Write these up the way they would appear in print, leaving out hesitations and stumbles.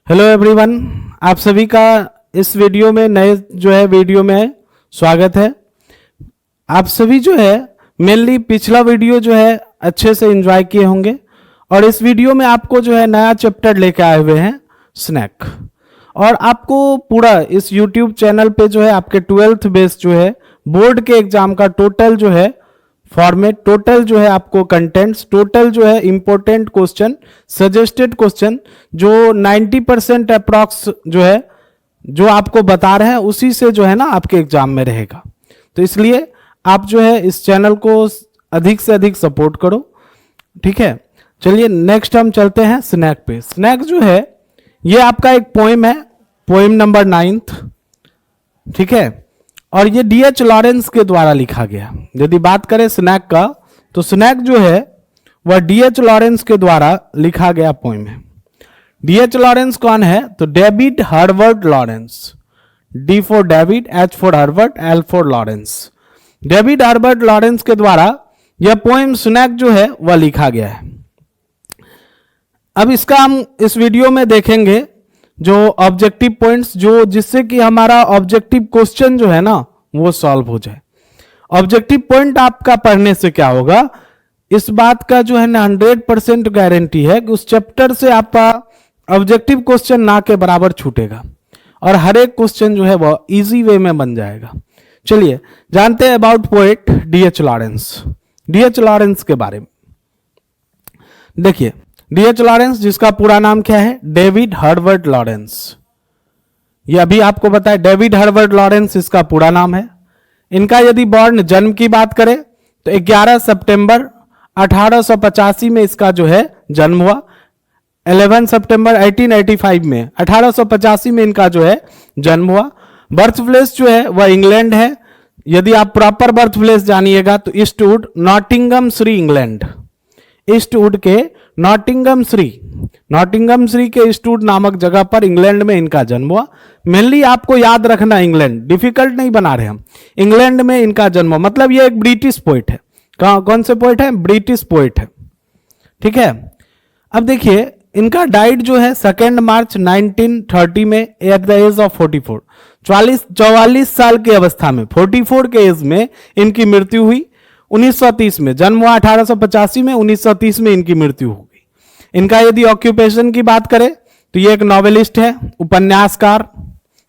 Hello everyone, आप सभी का इस वीडियो में नए वीडियो में स्वागत है। आप सभी मेनली पिछला वीडियो अच्छे से एंजॉय किए होंगे और इस वीडियो में आपको नया चैप्टर लेके आए हुए हैं स्नैक। और आपको पूरा इस यूट्यूब चैनल पे आपके 12th बेस बोर्ड के एग्जाम का टोटल फॉर्मेट, टोटल आपको contents, total important question, suggested question जो 90% अप्रॉक्स जो आपको बता रहे हैं उसी से ना आपके एग्जाम में रहेगा। तो इसलिए आप इस चैनल को अधिक से अधिक सपोर्ट करो, ठीक है। चलिए नेक्स्ट हम चलते हैं स्नैक पे। स्नैक ये आपका एक पोएम है, पोएम नंबर 9th, ठीक है। और ये D.H. लॉरेंस के द्वारा लिखा गया। यदि बात करें स्नैक का, तो स्नैक वह D.H. लॉरेंस के द्वारा लिखा गया पोएम है। D.H. लॉरेंस कौन है? तो David Herbert Lawrence. D for David, H for Herbert, L for Lawrence. David Herbert Lawrence के द्वारा यह पोएम स्नैक वह लिखा गया है। अब इसका हम इस वीडियो में देखेंगे जो ऑब्जेक्टिव पॉइंट्स, जो जिससे कि हमारा ऑब्जेक्टिव क्वेश्चन ना वो सॉल्व हो जाए। ऑब्जेक्टिव पॉइंट आपका पढ़ने से क्या होगा, इस बात का ना 100% गारंटी है कि उस चैप्टर से आपका ऑब्जेक्टिव क्वेश्चन ना के बराबर छूटेगा और हर एक क्वेश्चन वो इजी वे में बन जाएगा। चलिए जानते हैं about poet D.H. Lawrence. D.H. Lawrence के बारे में देखिए। D.H. लॉरेंस जिसका पूरा नाम क्या है? David Herbert Lawrence. ये अभी आपको बताया, डेविड हर्बर्ट लॉरेंस इसका पूरा नाम है। इनका यदि बॉर्न जन्म की बात करें तो 11 सितंबर 1885 में इसका जन्म हुआ। 11 सितंबर 1885 में 1885 में इनका जन्म हुआ। बर्थ प्लेस वह इंग्लैंड है। यदि आप प्रॉपर बर्थ प्लेस जानिएगा तो Eastwood, Nottingham Shri, England. Eastwood के नॉटिंगम श्री के ईस्टवुड नामक जगह पर इंग्लैंड में इनका जन्म हुआ। मेनली आपको याद रखना, इंग्लैंड, डिफिकल्ट नहीं बना रहे हम। इंग्लैंड में इनका जन्म हुआ, मतलब ये एक ब्रिटिश पोइट है। कौन से पोइट है? ब्रिटिश पोइट है, ठीक है। अब देखिए इनका डाइड 2 मार्च 1930 में एट द एज ऑफ 44। 44 साल की अवस्था में, 44 के एज में इनकी मृत्यु हुई। 1930 में जन्म हुआ, 1885 में, 1930 में इनकी मृत्यु हो गई। इनका यदि ऑक्यूपेशन की बात करें तो ये एक नॉवेलिस्ट है, उपन्यासकार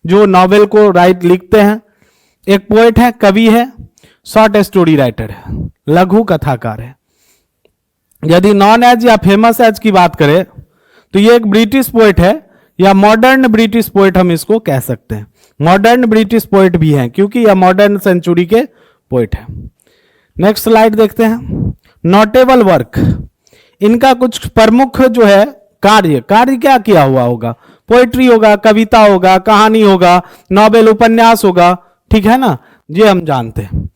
जो नॉवेल को लिखते हैं। एक पोएट है, कवि है, शॉर्ट स्टोरी राइटर है, लघु कथाकार है। यदि नॉन एज या फेमस एज की बात करें तो ये एक ब्रिटिश पोएट है, या मॉडर्न ब्रिटिश पोएट हम इसको कह सकते हैं। मॉडर्न ब्रिटिश पोएट भी हैं क्योंकि यह मॉडर्न सेंचुरी के पोएट है। नेक्स्ट स्लाइड देखते हैं। नोटेबल वर्क, इनका कुछ प्रमुख कार्य क्या किया हुआ होगा? पोएट्री होगा, कविता होगा, कहानी होगा, नॉवेल, उपन्यास होगा, ठीक है ना, ये हम जानते हैं।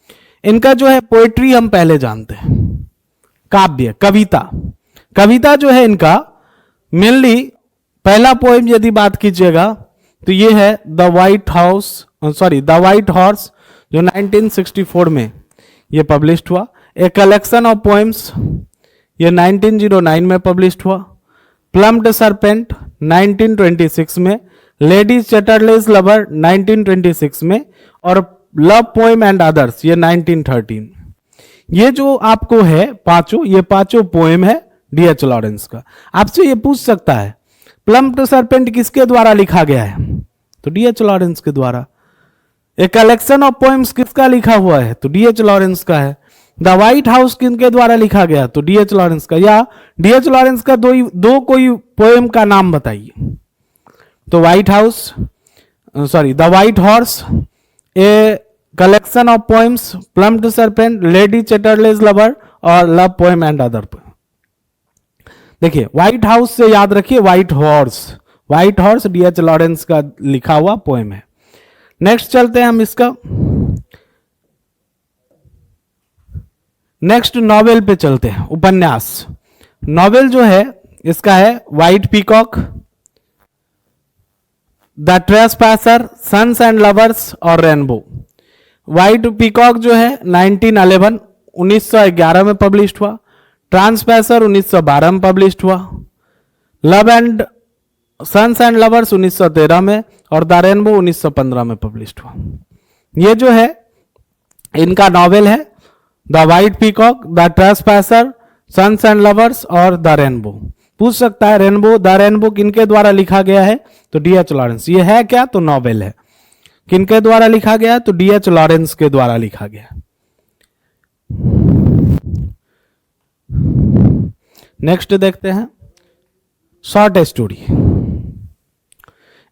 इनका पोएट्री हम पहले जानते हैं। काव्य, कविता इनका मेनली पहला पोएम यदि बात कीजिएगा तो ये है द वाइट हॉर्स जो 1964 में ये पब्लिश्ड हुआ। ए कलेक्शन ऑफ पोएम्स, ये 1909 में पब्लिश्ड हुआ। प्लम्ड सरपेंट 1926 में, लेडी चैटरलेस लवर 1926 में, और लव पोएम एंड अदर्स ये 1913। ये जो आपको है ये पांचों पोएम है D.H. लॉरेंस का। आपसे ये पूछ सकता है प्लम्ड सरपेंट किसके द्वारा लिखा गया है? तो D.H. लॉरेंस के द्वारा। ए कलेक्शन ऑफ पोएम्स किसका लिखा हुआ है? तो D.H. लॉरेंस का है। द वाइट हाउस किनके द्वारा लिखा गया? तो D.H. लॉरेंस का। या D.H. लॉरेंस का दो कोई पोएम का नाम बताइए। तो the white horse, a collection of poems, plumed serpent, lady Chatterley's lover और love poem and other poem. देखिए व्हाइट हाउस से याद रखिए, व्हाइट हॉर्स D.H. लॉरेंस का लिखा हुआ पोएम है। नेक्स्ट चलते हैं हम इसका नेक्स्ट नॉवेल पे चलते हैं, उपन्यास। नॉवेल इसका है white peacock, the trespasser, sons and lovers और रेनबो। व्हाइट पीकॉक 1911 में पब्लिश्ड हुआ। ट्रांसपैसर 1912 में पब्लिश्ड हुआ। Love and sons and lovers 1913 में, और द रेनबो 1915 में पब्लिश हुआ। ये जो है इनका नॉवेल है the white peacock, the trespasser, sons and lovers और द रेनबो। पूछ सकता है रेनबो, द रेनबो किनके द्वारा लिखा गया है? तो डीएच लॉरेंस। ये है क्या? तो नॉवेल है। किनके द्वारा लिखा गया? तो डीएच लॉरेंस के द्वारा लिखा गया। नेक्स्ट देखते हैं शॉर्ट स्टोरी।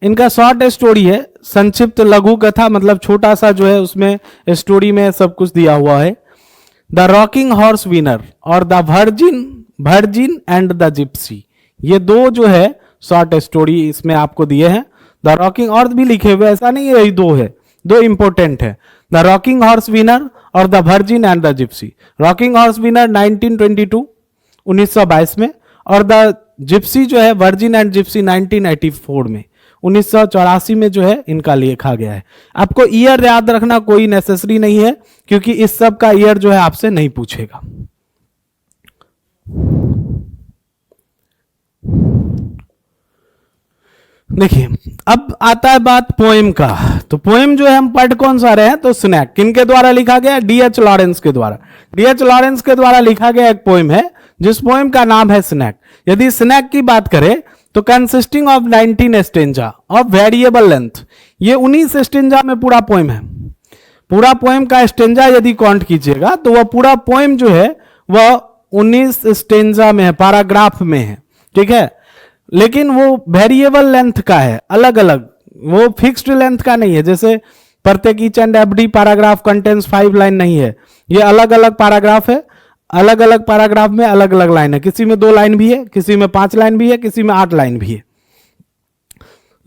इनका शॉर्ट स्टोरी है, संक्षिप्त लघु कथा, मतलब छोटा सा जो है उसमें स्टोरी में सब कुछ दिया हुआ है। द रॉकिंग हॉर्स विनर और the virgin and the Gypsy, ये दो जो है शॉर्ट स्टोरी इसमें आपको दिए हैं। द रॉकिंग और भी लिखे हुए, ऐसा नहीं है यही दो है, दो इंपॉर्टेंट है। द रॉकिंग हॉर्स विनर और the virgin and the Gypsy. Rocking horse winner 1922 1922 में, और द जिप्सी जो है वर्जिन एंड जिप्सी 1984 में 1984 में जो है इनका लिखा गया है। आपको ईयर याद रखना कोई नेसेसरी नहीं है, क्योंकि इस सब का ईयर जो है आपसे नहीं पूछेगा। देखिए अब आता है बात पोएम का। तो पोएम जो है हम पढ़ कौन सा रहे हैं? तो स्नैक। किनके द्वारा लिखा गया? डीएच लॉरेंस के द्वारा। डीएच लॉरेंस के द्वारा लिखा गया एक पोएम है जिस पोएम का नाम है स्नैक। यदि स्नैक की बात करें तो consisting of 19 stanza of variable length, ये 19 स्टेंजा में पूरा पोएम है। पूरा पोएम का स्टेंजा यदि काउंट कीजिएगा तो वह पूरा पोएम जो है वह 19 स्टेंजा में है, पैराग्राफ में है, ठीक है। लेकिन वो वेरिएबल लेंथ का है, अलग अलग, वो फिक्स्ड लेंथ का नहीं है। जैसे प्रत्येक each and every paragraph contains 5 line नहीं है, ये अलग अलग पैराग्राफ है। अलग अलग पैराग्राफ में अलग अलग लाइन है, किसी में 2 लाइन भी है, किसी में 5 लाइन भी है, किसी में 8 लाइन भी है।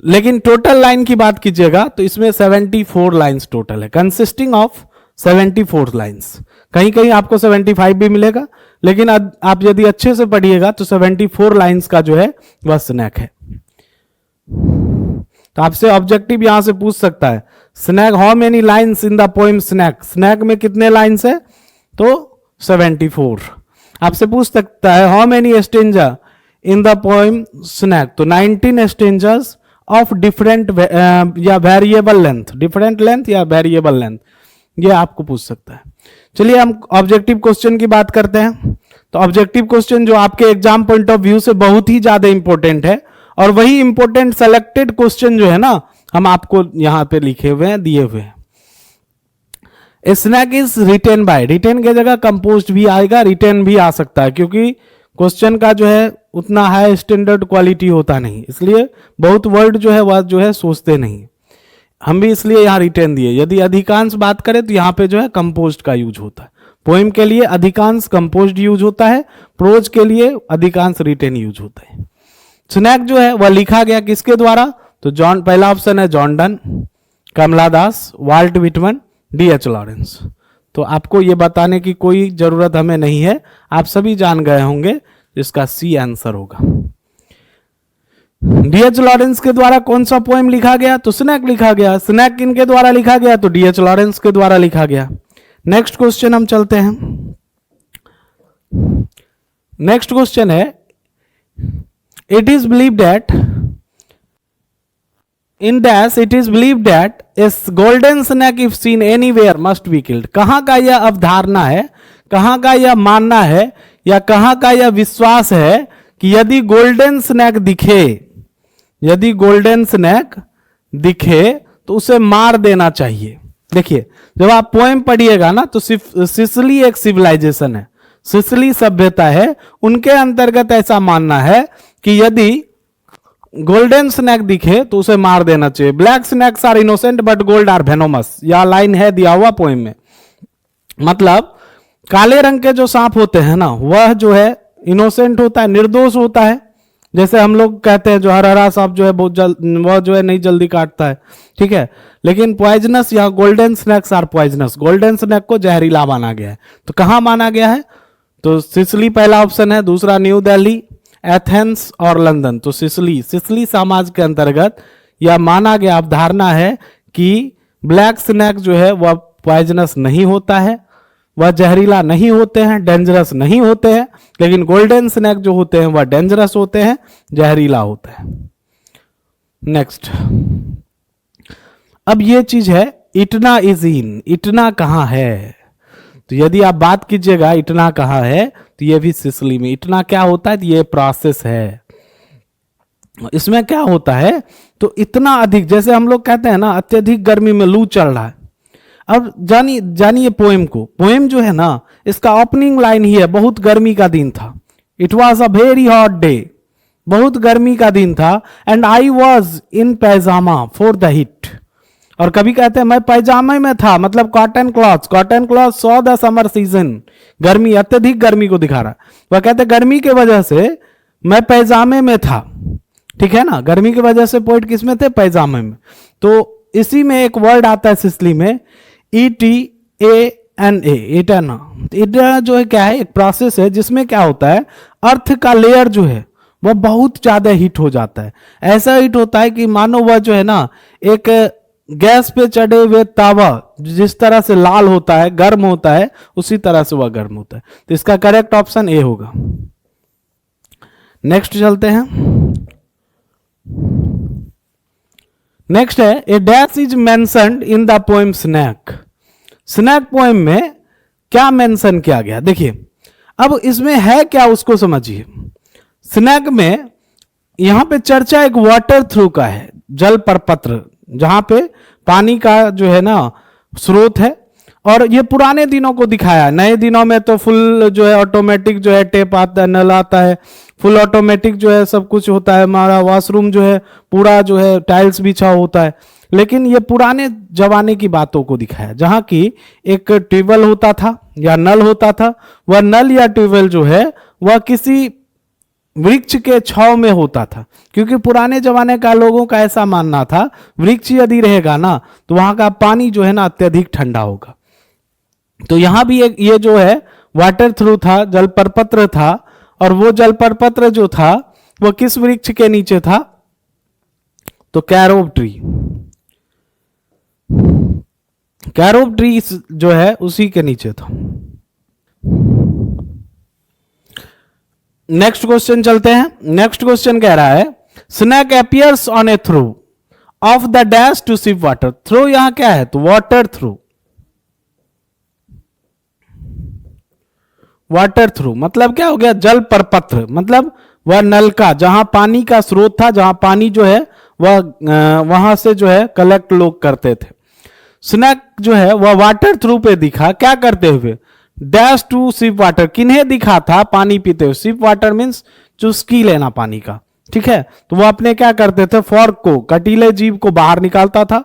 लेकिन टोटल लाइन की बात कीजिएगा तो इसमें 74 लाइन्स टोटल है, कंसिस्टिंग ऑफ 74 लाइन्स। कहीं कहीं आपको 75 भी मिलेगा, लेकिन आप यदि अच्छे से पढ़िएगा तो 74 लाइन्स का जो है वह स्नैक है। तो आपसे ऑब्जेक्टिव यहां से पूछ सकता है, snake how many lines in the poem snake, snake में कितने लाइन्स है? तो 74। आपसे पूछ सकता है how many stanza in the poem snake, तो 19 स्टेंजास ऑफ डिफरेंट या वेरिएबल लेंथ, डिफरेंट लेंथ या वेरिएबल लेंथ, ये आपको पूछ सकता है। चलिए हम ऑब्जेक्टिव क्वेश्चन की बात करते हैं। तो ऑब्जेक्टिव क्वेश्चन जो आपके एग्जाम पॉइंट ऑफ व्यू से बहुत ही ज्यादा इंपॉर्टेंट है, और वही इंपॉर्टेंट सेलेक्टेड क्वेश्चन जो है ना हम आपको यहां पे लिखे हुए हैं, दिए हुए हैं। Snake is written by, written की जगह कंपोज्ड भी आएगा, रिटेन भी आ सकता है, क्योंकि क्वेश्चन का जो है उतना हाई स्टैंडर्ड क्वालिटी होता नहीं, इसलिए बहुत वर्ड जो है वह जो है सोचते नहीं। हम भी इसलिए यहाँ रिटेन दिए। यदि अधिकांश बात करें तो यहाँ पे जो है कंपोज्ड का यूज होता है। पोएम के लिए अधिकांश कंपोज्ड यूज होता है, प्रोज के लिए अधिकांश रिटेन यूज होता है। स्नैक जो है वह लिखा गया किसके द्वारा? तो जॉन, पहला ऑप्शन है जॉन डन, कमला दास, वाल्ट विटमन, डीएच लॉरेंस। तो आपको ये बताने की कोई जरूरत हमें नहीं है, आप सभी जान गए होंगे, इसका सी आंसर होगा। डीएच लॉरेंस के द्वारा कौन सा पोएम लिखा गया? तो स्नैक लिखा गया। स्नैक किनके द्वारा लिखा गया? तो डीएच लॉरेंस के द्वारा लिखा गया। नेक्स्ट क्वेश्चन हम चलते हैं। नेक्स्ट क्वेश्चन है, it is believe that in dash it is believe that इस golden snake if seen anywhere must be killed. कहां का यह अवधारणा है, कहां का यह मानना है, या कहां का यह विश्वास है कि यदि गोल्डन स्नैक दिखे, यदि गोल्डन स्नैक दिखे तो उसे मार देना चाहिए। देखिए जब आप पोएम पढ़िएगा ना तो सिसिली एक सिविलाइजेशन है, सिसिली सभ्यता है, उनके अंतर्गत ऐसा मानना है कि यदि गोल्डन स्नैक दिखे तो उसे मार देना चाहिए। Black snakes are innocent but gold are venomous, यह लाइन है दिया हुआ पोएम में। मतलब काले रंग के जो सांप होते हैं ना वह जो है इनोसेंट होता है, निर्दोष होता है। जैसे हम लोग कहते हैं जो हरा सांप जो है बहुत जल्द, वह जो है नहीं जल्दी काटता है, ठीक है। लेकिन पॉइजनस, या golden snakes are poisonous, golden snake को जहरीला माना गया है। तो कहां माना गया है? तो सिसिली पहला ऑप्शन है, दूसरा न्यू दिल्ली, एथेंस और लंदन। तो सिसिली समाज के अंतर्गत यह माना गया, अवधारणा है कि ब्लैक स्नैक जो है वह पॉइजनस नहीं होता है, वह जहरीला नहीं होते हैं, डेंजरस नहीं होते हैं। लेकिन गोल्डन स्नैक जो होते हैं वह डेंजरस होते हैं, जहरीला होते हैं। नेक्स्ट, अब ये चीज है इटना इज इन, इटना कहां है। तो यदि आप बात कीजिएगा इटना कहां है, तो ये भी सिसिली में। इटना क्या होता है, ये प्रोसेस है। इसमें क्या होता है, तो इतना अधिक, जैसे हम लोग कहते हैं ना अत्यधिक गर्मी में लू चल रहा है। अब जानिए पोएम को, पोएम जो है ना इसका ओपनिंग लाइन ही है, बहुत गर्मी का दिन था। It was a very hot day, बहुत गर्मी का दिन था। And I was in pyjama for the hit. और कभी कहते हैं मैं पैजामे में था, मतलब cotton cloth, cotton cloth saw the summer season, गर्मी, अत्यधिक गर्मी को दिखा रहा है। वह कहते हैं गर्मी के वजह से मैं पैजामे में था, ठीक है ना, गर्मी की वजह से पोइट किस में थे, पैजामे में। तो इसी में एक वर्ड आता है सिसली में, ETANA, इटाना। इटाना जो है क्या है, एक प्रोसेस है जिसमें क्या होता है, अर्थ का लेयर जो है वह बहुत ज्यादा हीट हो जाता है। ऐसा हीट होता है कि मानो वह जो है ना एक गैस पे चढ़े हुए तावा जिस तरह से लाल होता है, गर्म होता है, उसी तरह से वह गर्म होता है। तो इसका करेक्ट ऑप्शन ए होगा। नेक्स्ट चलते हैं। नेक्स्ट है A dash is mentioned in the poem snake. Snake poem में क्या मेंशन किया गया, देखिए अब इसमें है क्या उसको समझिए। स्नैक में यहां पे चर्चा एक वाटर थ्रू का है, जल परपत्र, जहां पे पानी का जो है ना स्रोत है। और ये पुराने दिनों को दिखाया, नए दिनों में तो फुल जो है ऑटोमेटिक जो है टेप आता है, नल आता है, फुल ऑटोमेटिक जो है सब कुछ होता है। हमारा वॉशरूम जो है पूरा जो है टाइल्स बिछा होता है। लेकिन ये पुराने जमाने की बातों को दिखाया, जहां की एक ट्यूबवेल होता था या नल होता था। वह नल या ट्यूबवेल जो है वह किसी वृक्ष के छांव में होता था, क्योंकि पुराने जमाने का लोगों का ऐसा मानना था वृक्ष यदि रहेगा ना तो वहां का पानी जो है ना अत्यधिक ठंडा होगा। तो यहां भी एक ये जो है वाटर थ्रू था, जल परपत्र था। और वो जल परपत्र जो था वो किस वृक्ष के नीचे था, तो कैरोब ट्री, कैरोब ट्री जो है उसी के नीचे था। नेक्स्ट क्वेश्चन चलते हैं। नेक्स्ट क्वेश्चन कह रहा है snake appears on a trough of the dash to sip water. Trough यहां क्या है, तो वाटर थ्रू, वाटर थ्रू मतलब क्या हो गया, जल परपत्र, मतलब वह नलका, जहां पानी का स्रोत था, जहां पानी जो है वह वहां से जो है कलेक्ट लोग करते थे। स्नैक जो है वह वाटर थ्रू पे दिखा, क्या करते हुए, डैश टू सिप वाटर, किन्हें दिखा था, पानी पीते हुए। सिप वाटर मीन्स चुस्की लेना पानी का, ठीक है। तो वह अपने क्या करते थे, फॉर्क को, कटीले जीभ को बाहर निकालता था,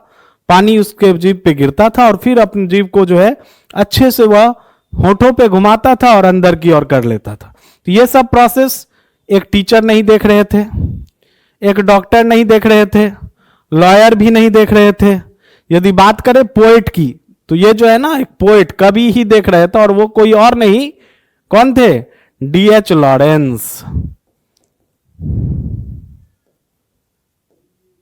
पानी उसके जीभ पे गिरता था और फिर अपनी जीभ को जो है अच्छे से वह होठों पे घुमाता था और अंदर की ओर कर लेता था। तो ये सब प्रोसेस एक टीचर नहीं देख रहे थे, एक डॉक्टर नहीं देख रहे थे, लॉयर भी नहीं देख रहे थे। यदि बात करें पोएट की, तो ये जो है ना एक पोएट, कवि ही देख रहे थे, और वो कोई और नहीं, कौन थे, D.H. Lawrence.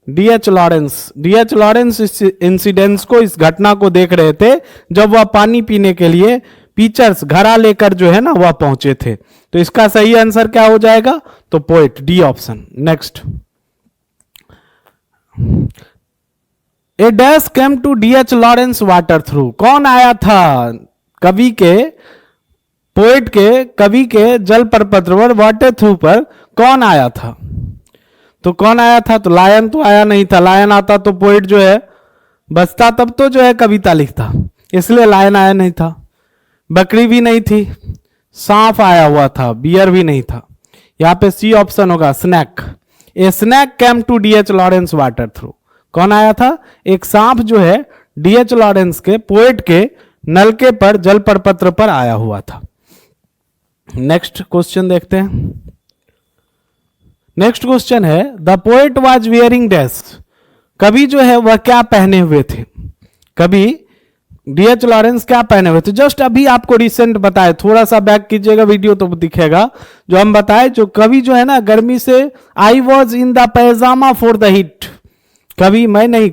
D.H. Lawrence, D.H. Lawrence इस इंसिडेंस को, इस घटना को देख रहे थे जब वह पानी पीने के लिए पीचर्स घड़ा लेकर जो है ना वह पहुंचे थे। तो इसका सही आंसर क्या हो जाएगा, तो poet, D option. Next, a dash came to D.H. Lawrence water trough. कौन आया था कवि के, पोएट के, कवि के जल परपत्र पर वाटर थ्रू पर कौन आया था, तो कौन आया था, तो लायन तो आया नहीं था। लायन आता तो पोएट जो है बचता, तब तो जो है कविता लिखता, इसलिए लायन आया नहीं था। बकरी भी नहीं थी, सांप आया हुआ था, बियर भी नहीं था। यहां पे सी ऑप्शन होगा, snake. A snake came to D.H. Lawrence water trough. कौन आया था, एक सांप जो है D.H. लॉरेंस के, पोएट के नलके पर, जल परपत्र पर आया हुआ था। नेक्स्ट क्वेश्चन देखते हैं। नेक्स्ट क्वेश्चन है the poet was wearing dash. कवि जो है वह क्या पहने हुए थे, कवि D.H. लॉरेंस क्या पहने हुए थे। जस्ट अभी आपको रिसेंट बताए, थोड़ा सा बैक कीजिएगा वीडियो तो दिखेगा, जो हम बताए, जो कवि जो है ना गर्मी से, I was in the pyjama for the heat. कवि, मैं नहीं,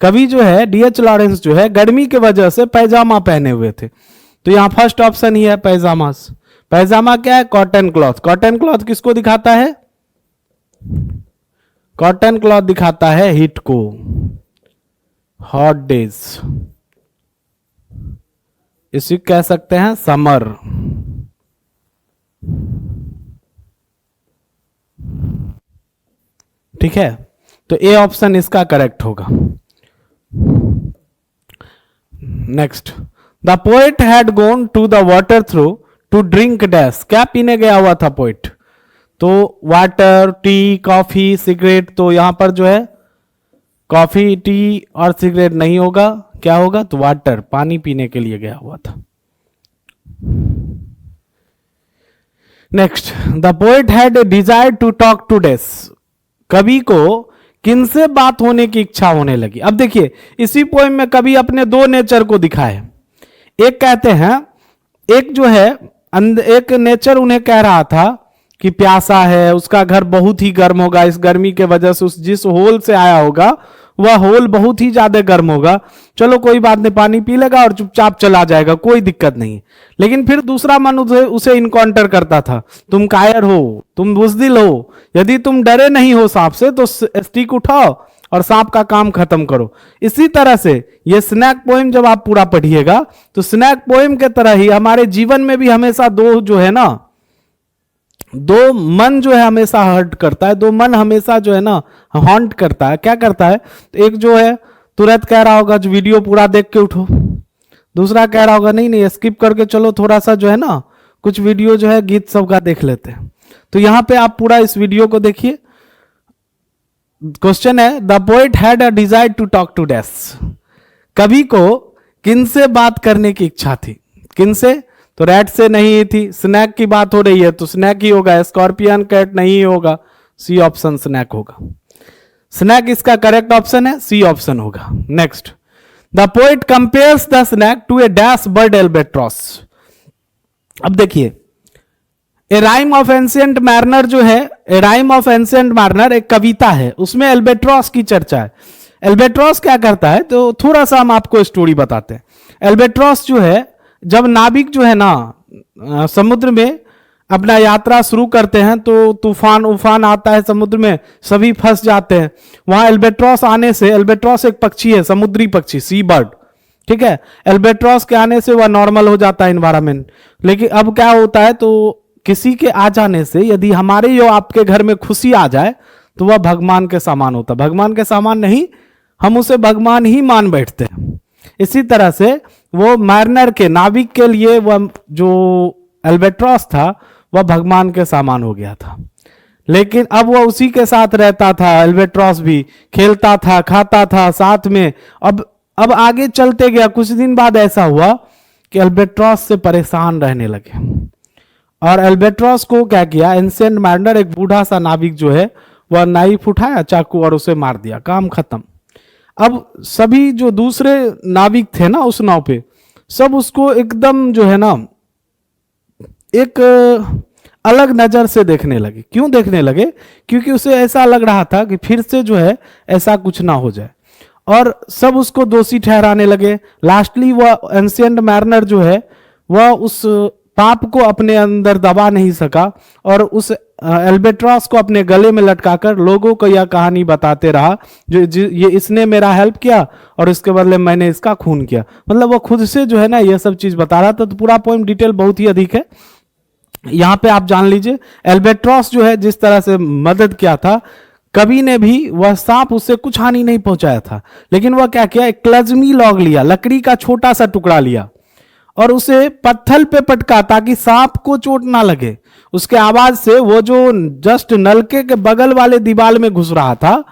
कवि जो है D.H. लॉरेंस जो है गर्मी की वजह से पैजामा पहने हुए थे। तो यहां फर्स्ट ऑप्शन ही है पैजामास। पैजामा क्या है, कॉटन क्लॉथ। कॉटन क्लॉथ किसको दिखाता है, कॉटन क्लॉथ दिखाता है हीट को, हॉट डेज, इसी कह सकते हैं समर। ठीक है, तो ए ऑप्शन इसका करेक्ट होगा। Next, the poet had gone to the water trough to drink dash, क्या पीने गया हुआ था पोएट? तो वाटर, टी, कॉफी, सिगरेट, तो यहां पर जो है कॉफी, टी और सिगरेट नहीं होगा, क्या होगा? तो वाटर, पानी पीने के लिए गया हुआ था। Next, the poet had a desire to talk to dash, कवि को किनसे बात होने की इच्छा होने लगी। अब देखिए, इसी पोएम में कवि अपने दो नेचर को दिखाए। एक कहते हैं, एक जो है एक नेचर उन्हें कह रहा था कि प्यासा है, उसका घर बहुत ही गर्म होगा, इस गर्मी के वजह से उस जिस होल से आया होगा वह होल बहुत ही ज्यादा गर्म होगा, चलो कोई बात नहीं, पानी पी लेगा और चुपचाप चला जाएगा, कोई दिक्कत नहीं। लेकिन फिर दूसरा मन उसे इनकाउंटर करता था, तुम कायर हो, तुम बुजदिल हो, यदि तुम डरे नहीं हो सांप से तो स्टिक उठाओ और सांप का काम खत्म करो। इसी तरह से ये स्नैक पोएम जब आप पूरा पढ़िएगा तो स्नैक पोएम के तरह ही हमारे जीवन में भी हमेशा दो जो है ना, दो मन जो है हमेशा हर्ट करता है, दो मन हमेशा जो है ना हॉन्ट करता है। क्या करता है? तो एक जो है तुरंत कह रहा होगा जो वीडियो पूरा देख के उठो, दूसरा कह रहा होगा नहीं नहीं स्किप करके चलो, थोड़ा सा जो है ना कुछ वीडियो जो है गीत सब का देख लेते हैं। तो यहां पे आप पूरा इस वीडियो को देखिए। क्वेश्चन है, the poet had a desire to talk to dash, कवि को किनसे बात करने की इच्छा थी? किनसे? तो रैट से नहीं थी, स्नैक की बात हो रही है तो स्नैक ही होगा, स्कॉर्पियन, कैट नहीं होगा, सी ऑप्शन स्नैक होगा। स्नैक इसका करेक्ट ऑप्शन है, सी ऑप्शन होगा। Next, the poet compares the snake to a dash bird albatross. अब देखिए, a rhyme of ancient mariner जो है, a rhyme of ancient mariner एक कविता है, उसमें एल्बेट्रॉस की चर्चा है। एल्बेट्रॉस क्या करता है? तो थोड़ा सा हम आपको स्टोरी बताते हैं। एल्बेट्रॉस जो है, जब नाविक जो है ना समुद्र में अपना यात्रा शुरू करते हैं तो तूफान उफान आता है समुद्र में, सभी फंस जाते हैं। वहां एल्बेट्रॉस आने से, एल्बेट्रॉस एक पक्षी है, समुद्री पक्षी, सी बर्ड, ठीक है, एल्बेट्रॉस के आने से वह नॉर्मल हो जाता है इन्वायरमेंट। लेकिन अब क्या होता है, तो किसी के आ जाने से यदि हमारे यो आपके घर में खुशी आ जाए तो वह भगवान के सामान होता है। भगवान के सामान नहीं, हम उसे भगवान ही मान बैठते हैं। इसी तरह से वो मैरनर के, नाविक के लिए वह जो एल्बेट्रॉस था वह भगवान के सामान हो गया था। लेकिन अब वह उसी के साथ रहता था, एल्बेट्रॉस भी खेलता था, खाता था साथ में। अब आगे चलते गया, कुछ दिन बाद ऐसा हुआ कि एल्बेट्रॉस से परेशान रहने लगे और एल्बेट्रॉस को क्या किया, एंशिएंट मैरनर एक बूढ़ा सा नाविक जो है वह नाइफ उठाया, चाकू, और उसे मार दिया, काम खत्म। अब सभी जो दूसरे नाविक थे ना उस नाव पे, सब उसको एकदम जो है ना एक अलग नजर से देखने लगे। क्यों देखने लगे? क्योंकि उसे ऐसा लग रहा था कि फिर से जो है ऐसा कुछ ना हो जाए, और सब उसको दोषी ठहराने लगे। लास्टली वह एंशिएंट मैरनर जो है वह उस पाप को अपने अंदर दबा नहीं सका और उस एल्बेट्रॉस को अपने गले में लटकाकर लोगों को यह कहानी बताते रहा, जो ये इसने मेरा हेल्प किया और इसके बदले मैंने इसका खून किया। मतलब वो खुद से जो है ना ये सब चीज बता रहा था। तो पूरा पोएम डिटेल बहुत ही अधिक है, यहां पे आप जान लीजिए। एल्बेट्रॉस जो है जिस तरह से मदद किया था, कवि ने भी, वह सांप उससे कुछ हानि नहीं पहुंचाया था, लेकिन वह क्या किया, एक क्लजमी लॉग लिया, लकड़ी का छोटा सा टुकड़ा लिया और उसे पत्थर पे पटका ताकि सांप को चोट ना लगे। उसके आवाज से वो जो जस्ट नलके के बगल वाले दीवार में घुस रहा था,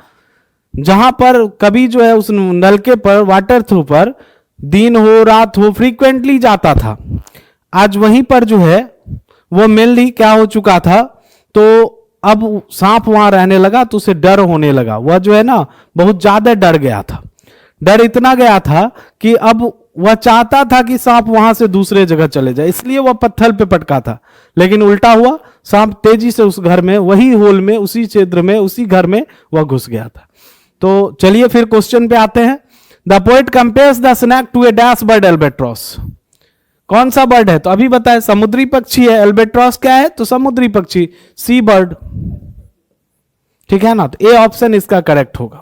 जहां पर कभी जो है उस नलके पर, वाटर थ्रू पर दिन हो रात हो फ्रीक्वेंटली जाता था, आज वहीं पर जो है वो मेनली क्या हो चुका था, तो अब सांप वहां रहने लगा तो उसे डर होने लगा। वह जो है ना बहुत ज्यादा डर गया था, डर इतना गया था कि अब वह चाहता था कि सांप वहां से दूसरे जगह चले जाए, इसलिए वह पत्थर पे पटका था। लेकिन उल्टा हुआ, सांप तेजी से उस घर में, वही होल में, उसी क्षेत्र में, उसी घर में वह घुस गया था। तो चलिए फिर क्वेश्चन पे आते हैं। The poet compares the snake to a dash bird albatross. कौन सा बर्ड है? तो अभी बताए समुद्री पक्षी है। एल्बेट्रॉस क्या है? तो समुद्री पक्षी, सी बर्ड, ठीक है ना, तो ए ऑप्शन इसका करेक्ट होगा।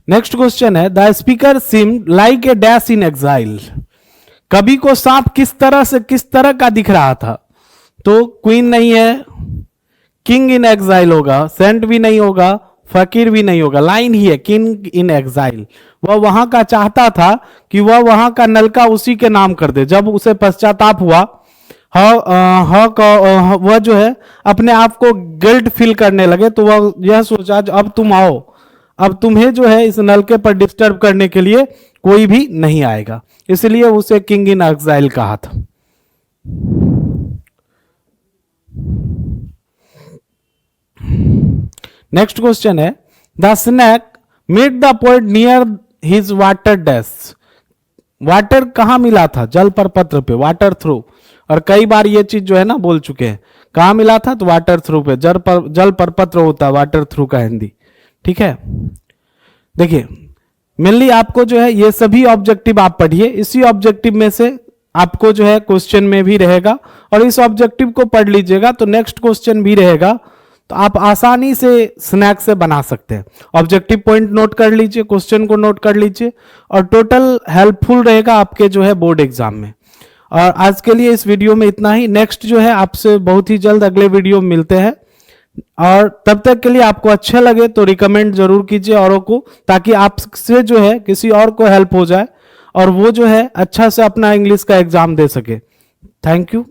नेक्स्ट क्वेश्चन है, the speaker seem like a dash in exile. कवि को सांप किस तरह का दिख रहा था? तो क्वीन नहीं है, किंग इन एग्जाइल होगा, सेंट भी नहीं होगा, फकीर भी नहीं होगा, लाइन ही है, किंग इन एग्जाइल। वह वहां का चाहता था कि वह वहां का नलका उसी के नाम कर दे। जब उसे पश्चाताप हुआ, वह जो है अपने आप को गिल्ट फील करने लगे, तो वह यह सोचा अब तुम आओ, अब तुम्हें जो है इस नलके पर डिस्टर्ब करने के लिए कोई भी नहीं आएगा, इसलिए उसे किंग इन एग्जाइल कहा था। नेक्स्ट क्वेश्चन है, the snake met the poet near his water dash. वाटर कहां मिला था? जल पर पत्र पे, वाटर थ्रू। और कई बार ये चीज जो है ना बोल चुके हैं, कहां मिला था? तो वाटर थ्रू पे। जल पर पत्र होता है वाटर थ्रू का हिंदी। ठीक है, देखिए मेनली आपको जो है ये सभी ऑब्जेक्टिव आप पढ़िए, इसी ऑब्जेक्टिव में से आपको जो है क्वेश्चन में भी रहेगा, और इस ऑब्जेक्टिव को पढ़ लीजिएगा तो नेक्स्ट क्वेश्चन भी रहेगा, तो आप आसानी से स्नैक से बना सकते हैं। ऑब्जेक्टिव पॉइंट नोट कर लीजिए, क्वेश्चन को नोट कर लीजिए, और टोटल हेल्पफुल रहेगा आपके जो है बोर्ड एग्जाम में। और आज के लिए इस वीडियो में इतना ही। नेक्स्ट जो है आपसे बहुत ही जल्द अगले वीडियो में मिलते हैं, और तब तक के लिए आपको अच्छा लगे तो रिकमेंड जरूर कीजिए औरों को, ताकि आपसे जो है किसी और को हेल्प हो जाए और वो जो है अच्छा से अपना इंग्लिश का एग्जाम दे सके। Thank you.